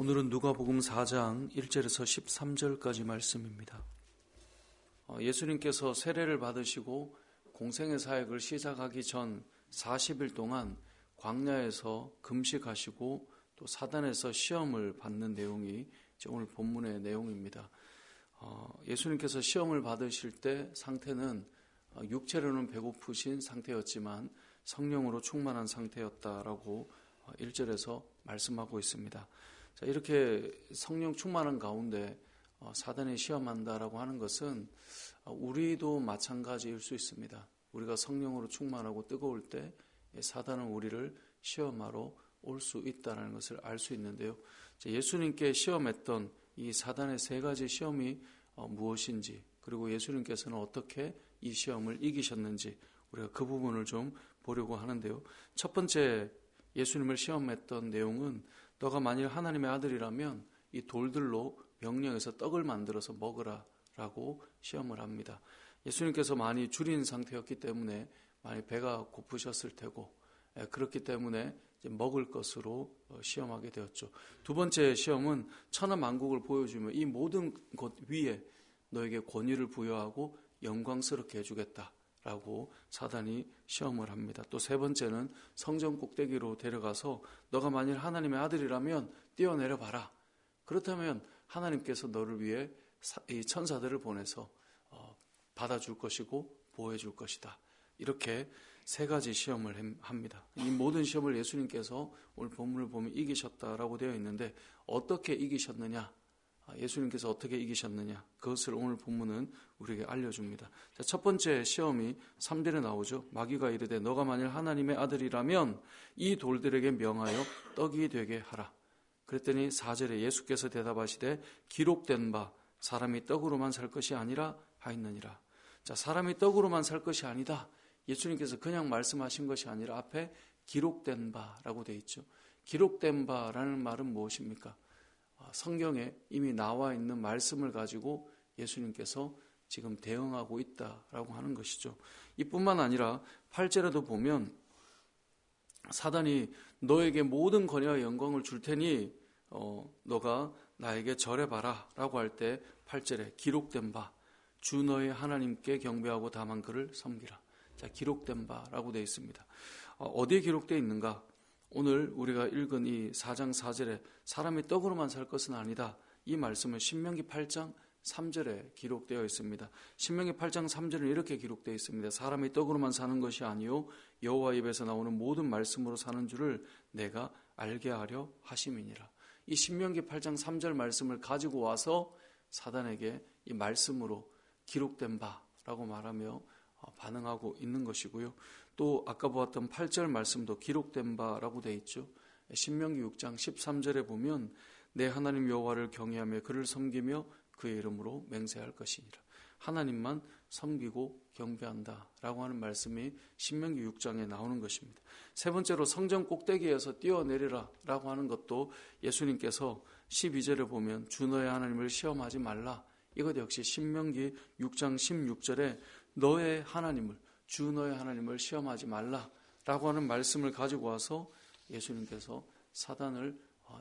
오늘은 누가복음 4장 1절에서 13절까지 말씀입니다. 예수님께서 세례를 받으시고 공생의 사역을 시작하기 전 40일 동안 광야에서 금식하시고 또 사단에서 시험을 받는 내용이 오늘 본문의 내용입니다. 예수님께서 시험을 받으실 때 상태는 육체로는 배고프신 상태였지만 성령으로 충만한 상태였다라고 1절에서 말씀하고 있습니다. 자, 이렇게 성령 충만한 가운데 사단이 시험한다라고 하는 것은 우리도 마찬가지일 수 있습니다. 우리가 성령으로 충만하고 뜨거울 때 사단은 우리를 시험하러 올 수 있다는 것을 알 수 있는데요. 예수님께 시험했던 이 사단의 세 가지 시험이 무엇인지, 그리고 예수님께서는 어떻게 이 시험을 이기셨는지 우리가 그 부분을 좀 보려고 하는데요. 첫 번째 예수님을 시험했던 내용은 너가 만일 하나님의 아들이라면 이 돌들로 명령해서 떡을 만들어서 먹으라 라고 시험을 합니다. 예수님께서 많이 줄인 상태였기 때문에 많이 배가 고프셨을 테고, 그렇기 때문에 이제 먹을 것으로 시험하게 되었죠. 두 번째 시험은 천하만국을 보여주며 이 모든 것 위에 너에게 권위를 부여하고 영광스럽게 해주겠다 라고 사단이 시험을 합니다. 또 세 번째는 성전 꼭대기로 데려가서 너가 만일 하나님의 아들이라면 뛰어내려 봐라. 그렇다면 하나님께서 너를 위해 이 천사들을 보내서 받아줄 것이고 보호해 줄 것이다. 이렇게 세 가지 시험을 합니다. 이 모든 시험을 예수님께서 오늘 본문을 보면 이기셨다라고 되어 있는데 어떻게 이기셨느냐? 예수님께서 어떻게 이기셨느냐? 그것을 오늘 본문은 우리에게 알려줍니다. 자, 첫 번째 시험이 3절에 나오죠. 마귀가 이르되 너가 만일 하나님의 아들이라면 이 돌들에게 명하여 떡이 되게 하라. 그랬더니 4절에 예수께서 대답하시되 기록된 바 사람이 떡으로만 살 것이 아니라 하였느니라. 자, 사람이 떡으로만 살 것이 아니다. 예수님께서 그냥 말씀하신 것이 아니라 앞에 기록된 바라고 되어 있죠. 기록된 바라는 말은 무엇입니까? 성경에 이미 나와 있는 말씀을 가지고 예수님께서 지금 대응하고 있다라고 하는 것이죠. 이뿐만 아니라 8절에도 보면 사단이 너에게 모든 권위와 영광을 줄 테니 너가 나에게 절해봐라 라고 할 때 8절에 기록된 바 주 너의 하나님께 경배하고 다만 그를 섬기라. 자, 기록된 바라고 되어 있습니다. 어디에 기록되어 있는가? 오늘 우리가 읽은 이 4장 4절에 사람이 떡으로만 살 것은 아니다. 이 말씀은 신명기 8장 3절에 기록되어 있습니다. 신명기 8장 3절은 이렇게 기록되어 있습니다. 사람이 떡으로만 사는 것이 아니요 여호와 입에서 나오는 모든 말씀으로 사는 줄을 내가 알게 하려 하심이니라. 이 신명기 8장 3절 말씀을 가지고 와서 사단에게 이 말씀으로 기록된 바라고 말하며 반응하고 있는 것이고요. 또 아까 보았던 8절 말씀도 기록된 바라고 되어 있죠. 신명기 6장 13절에 보면 내 하나님 여호와를 경외하며 그를 섬기며 그의 이름으로 맹세할 것이니라. 하나님만 섬기고 경배한다라고 하는 말씀이 신명기 6장에 나오는 것입니다. 세 번째로 성전 꼭대기에서 뛰어내리라 라고 하는 것도 예수님께서 12절에 보면 주 너의 하나님을 시험하지 말라. 이것 역시 신명기 6장 16절에 너의 하나님을 주 너의 하나님을 시험하지 말라라고 하는 말씀을 가지고 와서 예수님께서 사단을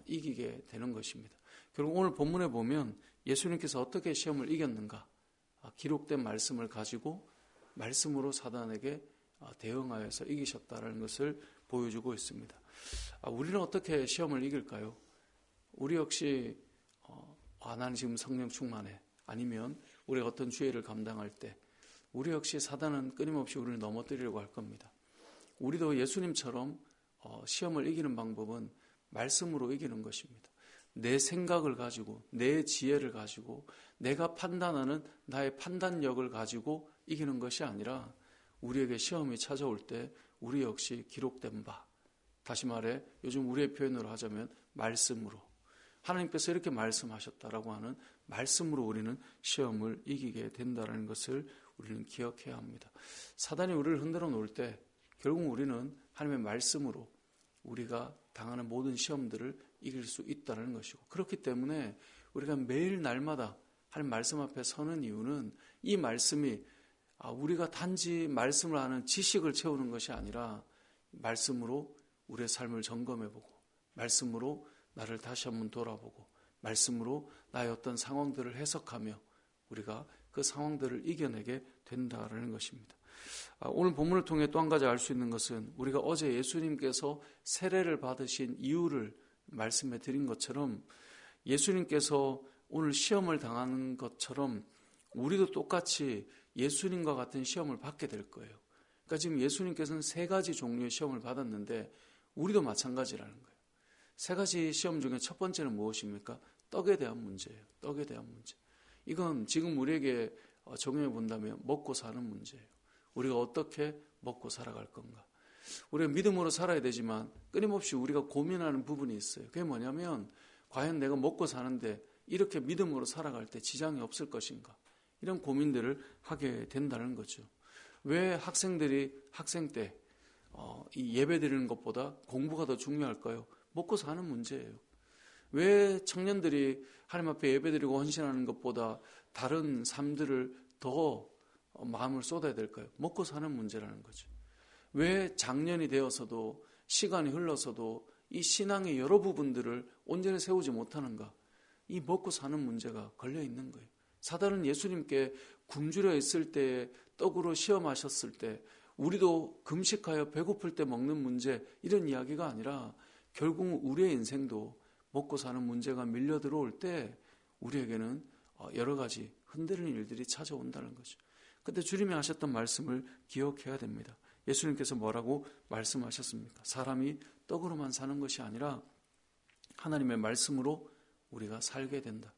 이기게 되는 것입니다. 결국 오늘 본문에 보면 예수님께서 어떻게 시험을 이겼는가? 기록된 말씀을 가지고 말씀으로 사단에게 대응하여서 이기셨다는 것을 보여주고 있습니다. 우리는 어떻게 시험을 이길까요? 우리 역시 나는 지금 성령 충만해. 아니면 우리가 어떤 주의를 감당할 때 우리 역시 사단은 끊임없이 우리를 넘어뜨리려고 할 겁니다. 우리도 예수님처럼 시험을 이기는 방법은 말씀으로 이기는 것입니다. 내 생각을 가지고 내 지혜를 가지고 내가 판단하는 나의 판단력을 가지고 이기는 것이 아니라 우리에게 시험이 찾아올 때 우리 역시 기록된 바, 다시 말해 요즘 우리의 표현으로 하자면 말씀으로 하나님께서 이렇게 말씀하셨다라고 하는 말씀으로 우리는 시험을 이기게 된다는 것을 우리는 기억해야 합니다. 사단이 우리를 흔들어 놓을 때 결국 우리는 하나님의 말씀으로 우리가 당하는 모든 시험들을 이길 수 있다는 것이고, 그렇기 때문에 우리가 매일 날마다 하나님 말씀 앞에 서는 이유는 이 말씀이 우리가 단지 말씀을 아는 지식을 채우는 것이 아니라 말씀으로 우리의 삶을 점검해보고 말씀으로 나를 다시 한번 돌아보고 말씀으로 나의 어떤 상황들을 해석하며 우리가 그 상황들을 이겨내게 된다라는 것입니다. 오늘 본문을 통해 또 한 가지 알 수 있는 것은 우리가 어제 예수님께서 세례를 받으신 이유를 말씀해 드린 것처럼 예수님께서 오늘 시험을 당하는 것처럼 우리도 똑같이 예수님과 같은 시험을 받게 될 거예요. 그러니까 지금 예수님께서는 3가지 종류의 시험을 받았는데 우리도 마찬가지라는 거예요. 3가지 시험 중에 첫 번째는 무엇입니까? 떡에 대한 문제예요. 떡에 대한 문제. 이건 지금 우리에게 적용해 본다면 먹고 사는 문제예요. 우리가 어떻게 먹고 살아갈 건가? 우리가 믿음으로 살아야 되지만 끊임없이 우리가 고민하는 부분이 있어요. 그게 뭐냐면 과연 내가 먹고 사는데 이렇게 믿음으로 살아갈 때 지장이 없을 것인가? 이런 고민들을 하게 된다는 거죠. 왜 학생들이 학생 때 이 예배 드리는 것보다 공부가 더 중요할까요? 먹고 사는 문제예요. 왜 청년들이 하나님 앞에 예배 드리고 헌신하는 것보다 다른 삶들을 더 마음을 쏟아야 될까요? 먹고 사는 문제라는 거죠. 왜 작년이 되어서도 시간이 흘러서도 이 신앙의 여러 부분들을 온전히 세우지 못하는가? 이 먹고 사는 문제가 걸려 있는 거예요. 사단은 예수님께 굶주려 있을 때 떡으로 시험하셨을 때 우리도 금식하여 배고플 때 먹는 문제 이런 이야기가 아니라 결국 우리의 인생도 먹고 사는 문제가 밀려 들어올 때 우리에게는 여러 가지 흔들리는 일들이 찾아온다는 거죠. 그때 주님이 하셨던 말씀을 기억해야 됩니다. 예수님께서 뭐라고 말씀하셨습니까? 사람이 떡으로만 사는 것이 아니라 하나님의 말씀으로 우리가 살게 된다.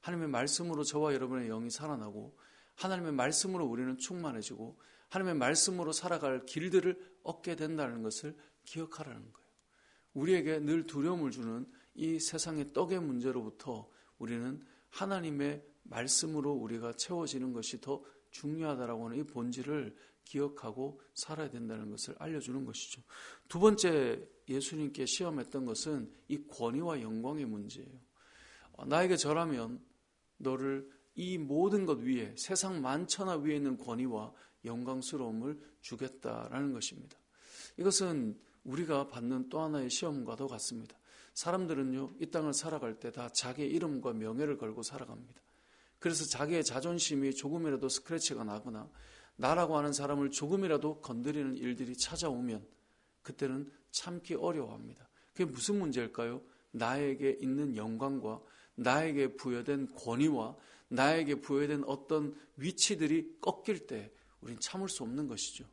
하나님의 말씀으로 저와 여러분의 영이 살아나고 하나님의 말씀으로 우리는 충만해지고 하나님의 말씀으로 살아갈 길들을 얻게 된다는 것을 기억하라는 거예요. 우리에게 늘 두려움을 주는 이 세상의 떡의 문제로부터 우리는 하나님의 말씀으로 우리가 채워지는 것이 더 중요하다라고 하는 이 본질을 기억하고 살아야 된다는 것을 알려주는 것이죠. 두 번째 예수님께 시험했던 것은 이 권위와 영광의 문제예요. 나에게 절하면 너를 이 모든 것 위에 세상 만천하 위에 있는 권위와 영광스러움을 주겠다라는 것입니다. 이것은 우리가 받는 또 하나의 시험과도 같습니다. 사람들은요, 이 땅을 살아갈 때 다 자기의 이름과 명예를 걸고 살아갑니다. 그래서 자기의 자존심이 조금이라도 스크래치가 나거나 나라고 하는 사람을 조금이라도 건드리는 일들이 찾아오면 그때는 참기 어려워합니다. 그게 무슨 문제일까요? 나에게 있는 영광과 나에게 부여된 권위와 나에게 부여된 어떤 위치들이 꺾일 때 우린 참을 수 없는 것이죠.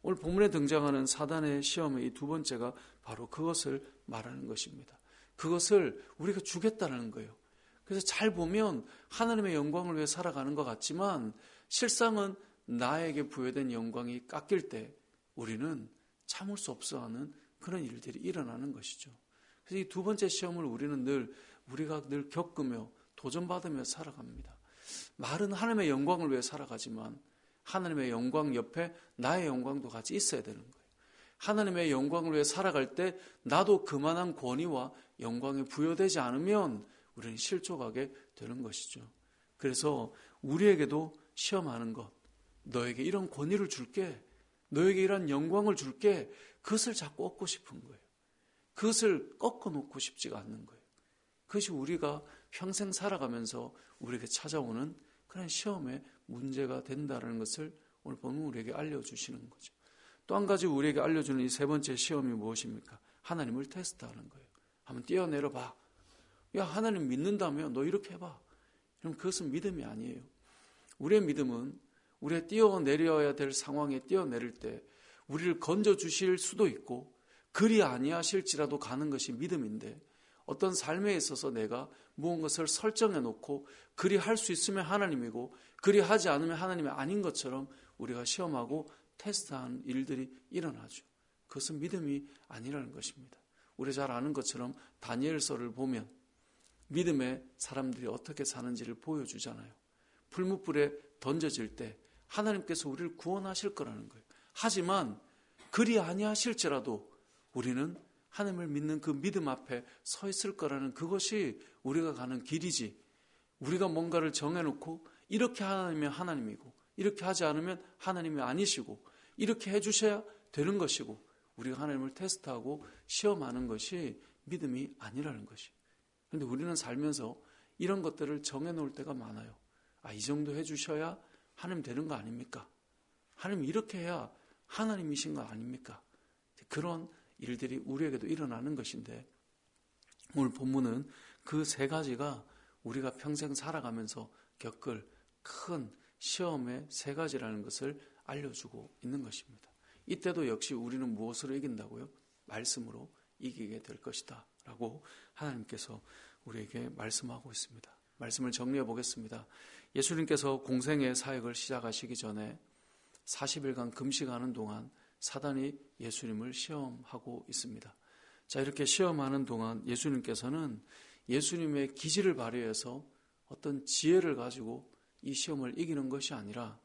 오늘 본문에 등장하는 사단의 시험의 이 두 번째가 바로 그것을 말하는 것입니다. 그것을 우리가 주겠다는 거예요. 그래서 잘 보면 하나님의 영광을 위해 살아가는 것 같지만 실상은 나에게 부여된 영광이 깎일 때 우리는 참을 수 없어 하는 그런 일들이 일어나는 것이죠. 그래서 이 두 번째 시험을 우리가 늘 겪으며 도전받으며 살아갑니다. 말은 하나님의 영광을 위해 살아가지만 하나님의 영광 옆에 나의 영광도 같이 있어야 되는 거예요. 하나님의 영광을 위해 살아갈 때 나도 그만한 권위와 영광이 부여되지 않으면 우리는 실족하게 되는 것이죠. 그래서 우리에게도 시험하는 것, 너에게 이런 권위를 줄게, 너에게 이런 영광을 줄게, 그것을 자꾸 얻고 싶은 거예요. 그것을 꺾어놓고 싶지가 않는 거예요. 그것이 우리가 평생 살아가면서 우리에게 찾아오는 그런 시험의 문제가 된다는 것을 오늘 본문 우리에게 알려주시는 거죠. 또 한 가지 우리에게 알려주는 이 세 번째 시험이 무엇입니까? 하나님을 테스트하는 거예요. 한번 뛰어내려 봐. 야, 하나님 믿는다며 너 이렇게 해봐. 그럼 그것은 믿음이 아니에요. 우리의 믿음은 우리가 뛰어내려야 될 상황에 뛰어내릴 때 우리를 건져주실 수도 있고 그리 아니하실지라도 가는 것이 믿음인데 어떤 삶에 있어서 내가 무언가를 설정해 놓고 그리 할 수 있으면 하나님이고 그리 하지 않으면 하나님이 아닌 것처럼 우리가 시험하고 테스트하는 일들이 일어나죠. 그것은 믿음이 아니라는 것입니다. 우리 잘 아는 것처럼 다니엘서를 보면 믿음의 사람들이 어떻게 사는지를 보여주잖아요. 풀무불에 던져질 때 하나님께서 우리를 구원하실 거라는 거예요. 하지만 그리 아니하실지라도 우리는 하나님을 믿는 그 믿음 앞에 서 있을 거라는 그것이 우리가 가는 길이지. 우리가 뭔가를 정해놓고 이렇게 하나님이면 하나님이고 이렇게 하지 않으면 하나님이 아니시고 이렇게 해주셔야 되는 것이고 우리가 하나님을 테스트하고 시험하는 것이 믿음이 아니라는 것이. 그런데 우리는 살면서 이런 것들을 정해놓을 때가 많아요. 이 정도 해주셔야 하나님 되는 거 아닙니까? 하나님 이렇게 해야 하나님이신 거 아닙니까? 그런 일들이 우리에게도 일어나는 것인데, 오늘 본문은 그 세 가지가 우리가 평생 살아가면서 겪을 큰 시험의 세 가지라는 것을 알려주고 있는 것입니다. 이때도 역시 우리는 무엇으로 이긴다고요? 말씀으로 이기게 될 것이다 라고 하나님께서 우리에게 말씀하고 있습니다. 말씀을 정리해 보겠습니다. 예수님께서 공생의 사역을 시작하시기 전에 40일간 금식하는 동안 사단이 예수님을 시험하고 있습니다. 자, 이렇게 시험하는 동안 예수님께서는 예수님의 기질을 발휘해서 어떤 지혜를 가지고 이 시험을 이기는 것이 아니라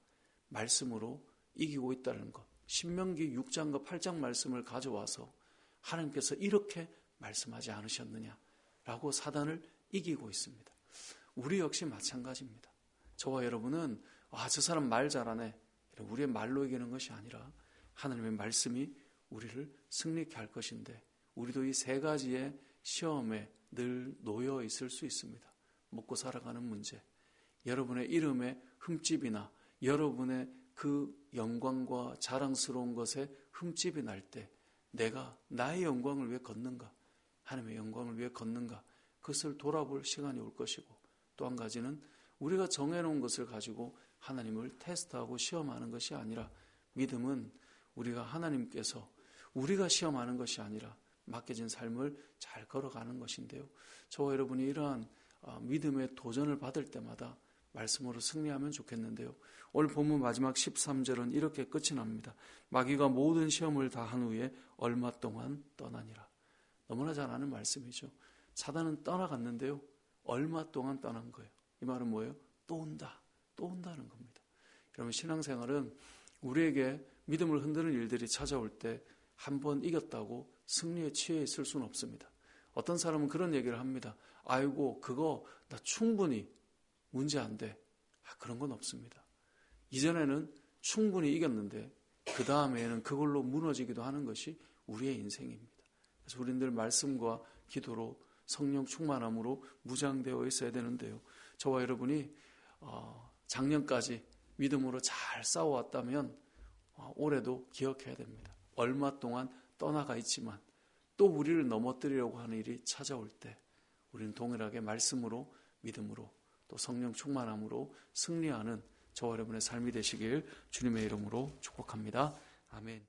말씀으로 이기고 있다는 것. 신명기 6장과 8장 말씀을 가져와서 하나님께서 이렇게 말씀하지 않으셨느냐라고 사단을 이기고 있습니다. 우리 역시 마찬가지입니다. 저와 여러분은 저 사람 말 잘하네, 우리의 말로 이기는 것이 아니라 하나님의 말씀이 우리를 승리케 할 것인데, 우리도 이 세 가지의 시험에 늘 놓여 있을 수 있습니다. 먹고 살아가는 문제, 여러분의 이름에 흠집이나 여러분의 그 영광과 자랑스러운 것에 흠집이 날 때 내가 나의 영광을 위해 걷는가, 하나님의 영광을 위해 걷는가, 그것을 돌아볼 시간이 올 것이고, 또 한 가지는 우리가 정해놓은 것을 가지고 하나님을 테스트하고 시험하는 것이 아니라, 믿음은 우리가 하나님께서 우리가 시험하는 것이 아니라 맡겨진 삶을 잘 걸어가는 것인데요. 저와 여러분이 이러한 믿음의 도전을 받을 때마다 말씀으로 승리하면 좋겠는데요. 오늘 본문 마지막 13절은 이렇게 끝이 납니다. 마귀가 모든 시험을 다 한 후에 얼마 동안 떠나니라. 너무나 잘 아는 말씀이죠. 사단은 떠나갔는데요. 얼마 동안 떠난 거예요. 이 말은 뭐예요? 또 온다. 또 온다는 겁니다. 여러분, 신앙생활은 우리에게 믿음을 흔드는 일들이 찾아올 때 한 번 이겼다고 승리에 취해 있을 수는 없습니다. 어떤 사람은 그런 얘기를 합니다. 아이고, 그거 나 충분히 문제 안 돼. 그런 건 없습니다. 이전에는 충분히 이겼는데 그 다음에는 그걸로 무너지기도 하는 것이 우리의 인생입니다. 그래서 우리들 말씀과 기도로 성령 충만함으로 무장되어 있어야 되는데요. 저와 여러분이 작년까지 믿음으로 잘 싸워왔다면 올해도 기억해야 됩니다. 얼마 동안 떠나가 있지만 또 우리를 넘어뜨리려고 하는 일이 찾아올 때 우리는 동일하게 말씀으로, 믿음으로, 또 성령 충만함으로 승리하는 저와 여러분의 삶이 되시길 주님의 이름으로 축복합니다. 아멘.